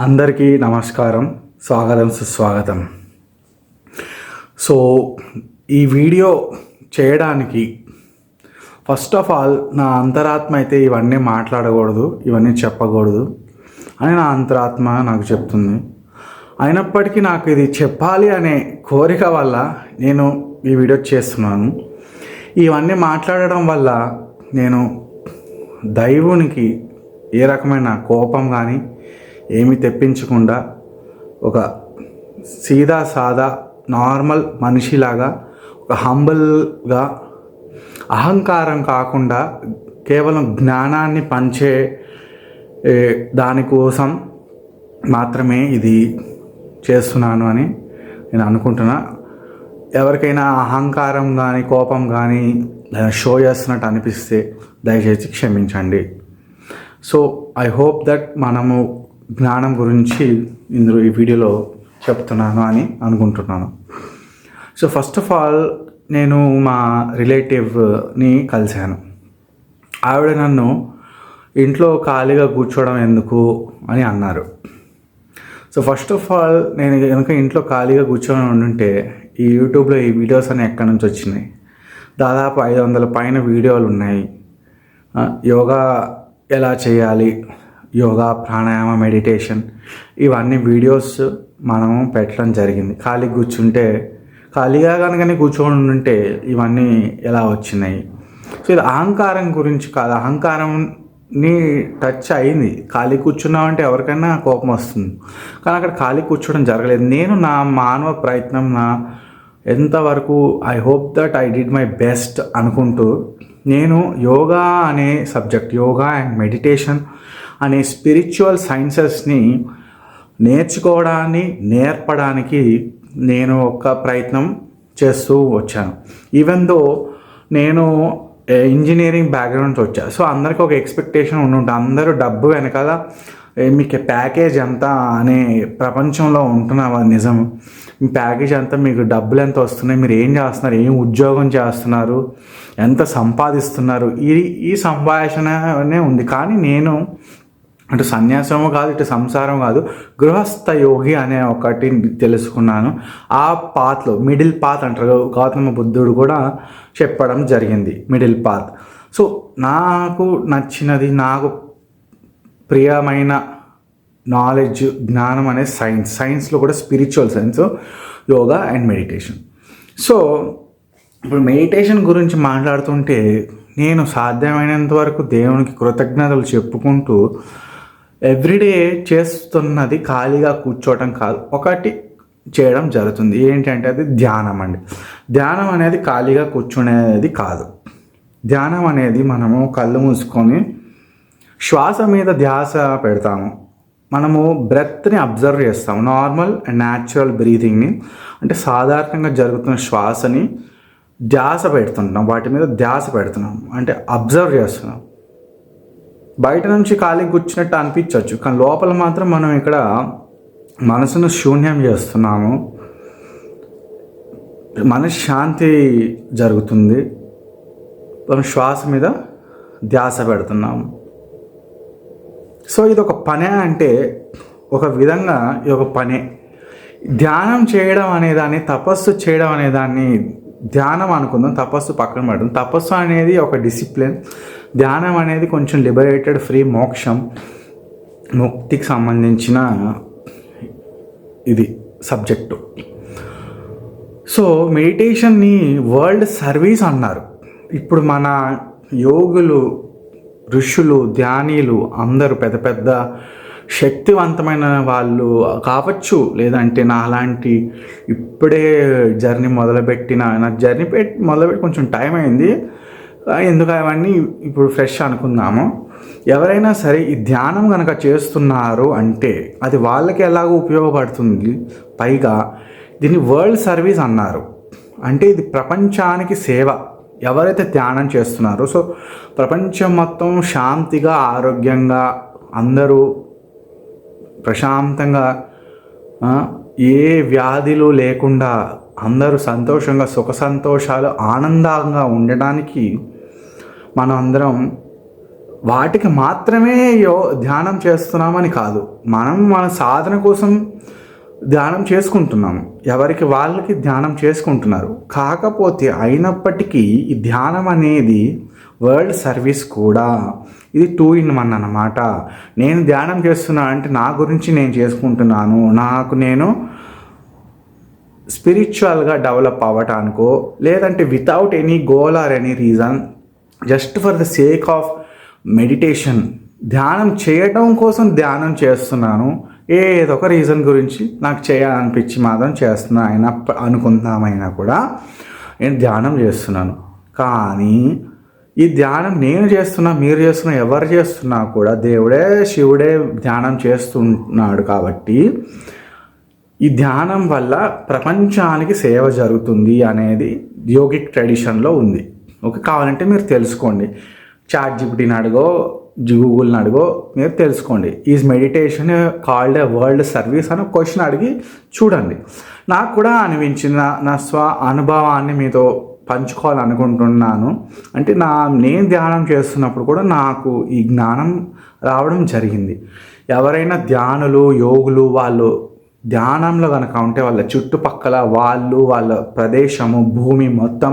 అందరికీ నమస్కారం, స్వాగతం సుస్వాగతం. సో ఈ వీడియో చేయడానికి ఫస్ట్ ఆఫ్ ఆల్ నా అంతరాత్మ అయితే ఇవన్నీ మాట్లాడకూడదు, ఇవన్నీ చెప్పకూడదు అని నా అంతరాత్మ నాకు చెప్తుంది. అయినప్పటికీ నాకు ఇది చెప్పాలి అనే కోరిక వల్ల నేను ఈ వీడియో చేస్తున్నాను. ఇవన్నీ మాట్లాడడం వల్ల నేను దైవునికి ఏ రకమైన కోపం కానీ ఏమి తెప్పించకుండా ఒక సీదా సాదా నార్మల్ మనిషిలాగా ఒక హంబల్గా అహంకారం కాకుండా కేవలం జ్ఞానాన్ని పంచే దానికోసం మాత్రమే ఇది చేస్తున్నాను అని నేను అనుకుంటున్నా. ఎవరికైనా అహంకారం కానీ కోపం కానీ షో చేస్తున్నట్టు అనిపిస్తే దయచేసి క్షమించండి. సో ఐ హోప్ దట్ మనము జ్ఞానం గురించి ఇందులో ఈ వీడియోలో చెప్తున్నాను అని అనుకుంటున్నాను. సో ఫస్ట్ ఆఫ్ ఆల్ నేను మా రిలేటివ్ని కలిశాను. ఆవిడ నన్ను ఇంట్లో ఖాళీగా కూర్చోవడం ఎందుకు అని అన్నారు. సో ఫస్ట్ ఆఫ్ ఆల్ నేను కనుక ఇంట్లో ఖాళీగా కూర్చొని ఉండుంటే ఈ యూట్యూబ్లో ఈ వీడియోస్ అన్నీ ఎక్కడి నుంచి వచ్చినాయి? దాదాపు 500 పైన వీడియోలు ఉన్నాయి. యోగా ఎలా చేయాలి, యోగా, ప్రాణాయామ, మెడిటేషన్, ఇవన్నీ వీడియోస్ మనము పెట్టడం జరిగింది. ఖాళీగా కనుకనే కూర్చొని ఉంటే ఇవన్నీ ఎలా వచ్చినాయి? సో ఇది అహంకారం గురించి కాదు, అహంకారంని టచ్ అయింది. ఖాళీ కూర్చున్నామంటే ఎవరికైనా కోపం వస్తుంది, కానీ అక్కడ ఖాళీ కూర్చోవడం జరగలేదు. నేను నా మానవ ప్రయత్నం ఎంతవరకు I hope that I did my best అనుకుంటూ నేను యోగా అనే సబ్జెక్ట్, యోగా అండ్ మెడిటేషన్ అనే స్పిరిచువల్ సైన్సెస్ని నేర్పడానికి నేను ఒక ప్రయత్నం చేస్తూ వచ్చాను. ఈవెన్ దో నేను ఇంజనీరింగ్ బ్యాక్గ్రౌండ్ వచ్చా. సో అందరికీ ఒక ఎక్స్పెక్టేషన్ ఉంటుంది, అందరూ డబ్బు వెనకాల మీకు ప్యాకేజ్ ఎంత అనే ప్రపంచంలో ఉంటున్నావా? నిజం, మీ ప్యాకేజ్ ఎంత, మీకు డబ్బులు ఎంత వస్తున్నాయి, మీరు ఏం చేస్తున్నారు, ఏం ఉద్యోగం చేస్తున్నారు, ఎంత సంపాదిస్తున్నారు, ఈ సంభాషణనే ఉంది. కానీ నేను అటు సన్యాసము కాదు, ఇటు సంసారం కాదు, గృహస్థ యోగి అనే ఒకటి తెలుసుకున్నాను. ఆ పాత్లో మిడిల్ పాత్ అంటారు, గౌతమ బుద్ధుడు కూడా చెప్పడం జరిగింది, మిడిల్ పాత్. సో నాకు నచ్చినది, నాకు ప్రియమైన నాలెడ్జ్, జ్ఞానం అనే సైన్స్లో కూడా spiritual science, yoga and meditation. So ఇప్పుడు మెడిటేషన్ గురించి మాట్లాడుతుంటే నేను సాధ్యమైనంత వరకు దేవునికి కృతజ్ఞతలు చెప్పుకుంటూ ఎవ్రీడే చేస్తున్నది ఖాళీగా కూర్చోవటం కాదు, ఒకటి చేయడం జరుగుతుంది. ఏంటంటే అది ధ్యానం అండి. ధ్యానం అనేది ఖాళీగా కూర్చునేది కాదు. ధ్యానం అనేది మనము కళ్ళు మూసుకొని శ్వాస మీద ధ్యాస పెడతాము. మనము బ్రెత్ని అబ్జర్వ్ చేస్తాము, నార్మల్ అండ్ న్యాచురల్ బ్రీతింగ్ని, అంటే సాధారణంగా జరుగుతున్న శ్వాసని ధ్యాస పెడుతుంటాం, వాటి మీద ధ్యాస పెడుతున్నాం, అంటే అబ్జర్వ్ చేస్తున్నాం. బయట నుంచి ఖాళీ కూర్చున్నట్టు అనిపించవచ్చు, కానీ లోపల మాత్రం మనం ఇక్కడ మనసును శూన్యం చేస్తున్నాము, మనశ్శాంతి జరుగుతుంది, మనం శ్వాస మీద ధ్యాస పెడుతున్నాము. సో ఇది ఒక పనే, అంటే ఒక విధంగా ఇది ఒక పనే. ధ్యానం చేయడం అనేదాన్ని, తపస్సు చేయడం అనేదాన్ని ధ్యానం అనుకుందాం, తపస్సు పక్కన పెడదాం. తపస్సు అనేది ఒక డిసిప్లిన్, ధ్యానం అనేది కొంచెం లిబరేటెడ్, ఫ్రీ, మోక్షం, ముక్తికి సంబంధించిన ఇది సబ్జెక్టు. సో మెడిటేషన్ని వరల్డ్ సర్వీస్ అన్నారు. ఇప్పుడు మన యోగులు, ఋషులు, ధ్యానీలు అందరూ పెద్ద పెద్ద శక్తివంతమైన వాళ్ళు కావచ్చు, లేదంటే నా అలాంటి ఇప్పుడే జర్నీ మొదలుపెట్టి కొంచెం టైం అయింది, ఎందుకు అవన్నీ ఇప్పుడు ఫ్రెష్ అనుకుందాము. ఎవరైనా సరే ఈ ధ్యానం కనుక చేస్తున్నారు అంటే అది వాళ్ళకి ఎలాగో ఉపయోగపడుతుంది. పైగా దీన్ని వరల్డ్ సర్వీస్ అన్నారు, అంటే ఇది ప్రపంచానికి సేవ. ఎవరైతే ధ్యానం చేస్తున్నారో, సో ప్రపంచం మొత్తం శాంతిగా, ఆరోగ్యంగా, అందరూ ప్రశాంతంగా, ఏ వ్యాధులు లేకుండా అందరూ సంతోషంగా, సుఖ సంతోషాలు, ఆనందంగా ఉండడానికి మనం అందరం వాటికి మాత్రమే ధ్యానం చేస్తున్నామని కాదు, మనం మన సాధన కోసం ధ్యానం చేసుకుంటున్నాము, ఎవరికి వాళ్ళకి ధ్యానం చేసుకుంటున్నారు. కాకపోతే అయినప్పటికీ ఈ ధ్యానం అనేది వరల్డ్ సర్వీస్ కూడా. ఇది 2 in 1 అన్నమాట. నేను ధ్యానం చేస్తున్నా అంటే నా గురించి నేను చేసుకుంటున్నాను, నాకు నేను స్పిరిచువల్గా డెవలప్ అవ్వటానికో, లేదంటే without any goal or any reason, just for the sake of meditation, ధ్యానం చేయడం కోసం ధ్యానం చేస్తున్నాను. ఏదో ఒక రీజన్ గురించి నాకు చేయాలనిపించి మాత్రం చేస్తున్నా అయినా అనుకుందామైనా కూడా నేను ధ్యానం చేస్తున్నాను. కానీ ఈ ధ్యానం నేను చేస్తున్నా, మీరు చేస్తున్నా, ఎవరు చేస్తున్నా కూడా దేవుడే శివుడే ధ్యానం చేస్తున్నాడు. కాబట్టి ఈ ధ్యానం వల్ల ప్రపంచానికి సేవ జరుగుతుంది అనేది యోగిక్ ట్రెడిషన్లో ఉంది. ఓకే, కావాలంటే మీరు తెలుసుకోండి, ChatGPTని అడుగో, గూగుల్ని అడుగో, మీరు తెలుసుకోండి. Is meditation called a world service అని క్వశ్చన్ అడిగి చూడండి. నాకు కూడా అనిపించింది, నా స్వ అనుభవాన్ని మీతో పంచుకోవాలనుకుంటున్నాను. అంటే నేను ధ్యానం చేస్తున్నప్పుడు కూడా నాకు ఈ జ్ఞానం రావడం జరిగింది. ఎవరైనా ధ్యానులు, యోగులు, వాళ్ళు ధ్యానంలో కనుక ఉంటే వాళ్ళ చుట్టుపక్కల వాళ్ళ ప్రదేశము, భూమి మొత్తం,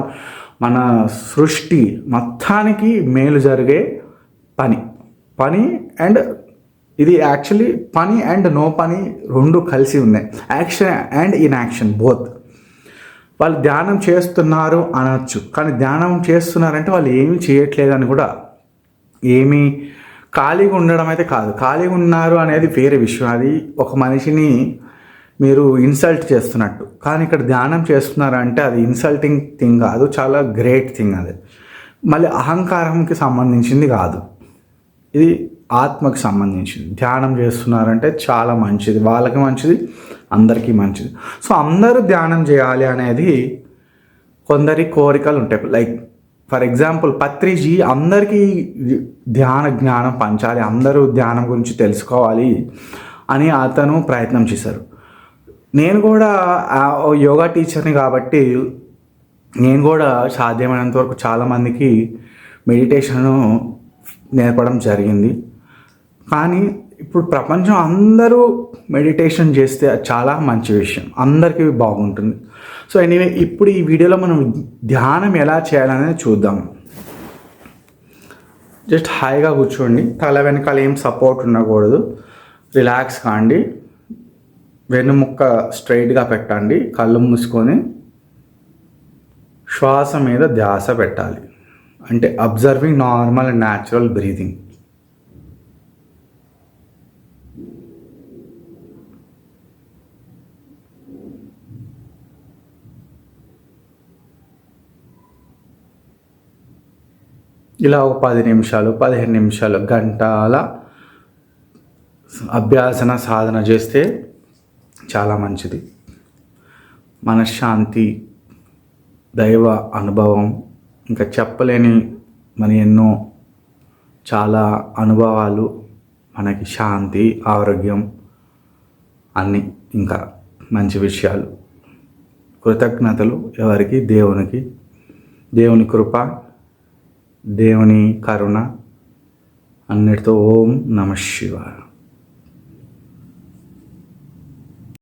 మన సృష్టి మొత్తానికి మేలు జరిగే పని అండ్ ఇది యాక్చువల్లీ పని అండ్ నో పని రెండు కలిసి ఉన్నాయి. Action and inaction both. వాళ్ళు ధ్యానం చేస్తున్నారు అనొచ్చు, కానీ ధ్యానం చేస్తున్నారంటే వాళ్ళు ఏమీ చేయట్లేదని కూడా, ఏమీ ఖాళీగా ఉండడం అయితే కాదు. ఖాళీగా ఉన్నారు అనేది వేరే విషయం, అది ఒక మనిషిని మీరు ఇన్సల్ట్ చేస్తున్నట్టు. కానీ ఇక్కడ ధ్యానం చేస్తున్నారంటే అది ఇన్సల్టింగ్ థింగ్ కాదు, చాలా గ్రేట్ థింగ్. అది మళ్ళీ అహంకారంకి సంబంధించింది కాదు, ఇది ఆత్మకి సంబంధించింది. ధ్యానం చేస్తున్నారంటే చాలా మంచిది, వాళ్ళకి మంచిది, అందరికీ మంచిది. సో అందరూ ధ్యానం చేయాలి అనేది కొందరి కోరికలు ఉంటాయి. లైక్ ఫర్ ఎగ్జాంపుల్ పత్రిజీ అందరికీ జ్ఞానం పంచాలి, అందరూ ధ్యానం గురించి తెలుసుకోవాలి అని అతను ప్రయత్నం చేశారు. నేను కూడా యోగా టీచర్ని కాబట్టి నేను కూడా సాధ్యమైనంత వరకు చాలామందికి మెడిటేషన్ను నేర్పడం జరిగింది. కానీ ఇప్పుడు ప్రపంచం అందరూ మెడిటేషన్ చేస్తే చాలా మంచి విషయం, అందరికీ బాగుంటుంది. సో ఎనీవే, ఇప్పుడు ఈ వీడియోలో మనం ధ్యానం ఎలా చేయాలనేది చూద్దాం. జస్ట్ హాయిగా కూర్చోండి, తల వెనకాల ఏం సపోర్ట్ ఉండకూడదు, రిలాక్స్ కాండి, వెన్నుముక్క స్ట్రైట్గా పెట్టండి, కళ్ళు మూసుకొని శ్వాస మీద ధ్యాస పెట్టాలి. అంటే observing normal and natural breathing. ఇలా ఒక 10 నిమిషాలు, 15 నిమిషాలు, గంటల అభ్యాసన సాధన చేస్తే చాలా మంచిది. మనశ్శాంతి, దైవ అనుభవం, ఇంకా చెప్పలేని మన ఎన్నో చాలా అనుభవాలు, మనకి శాంతి, ఆరోగ్యం, అన్నీ ఇంకా మంచి విషయాలు. కృతజ్ఞతలు ఎవరికి? దేవునికి. దేవుని కృప, దేవుని కరుణ అన్నిటితో. ఓం నమః శివాయ.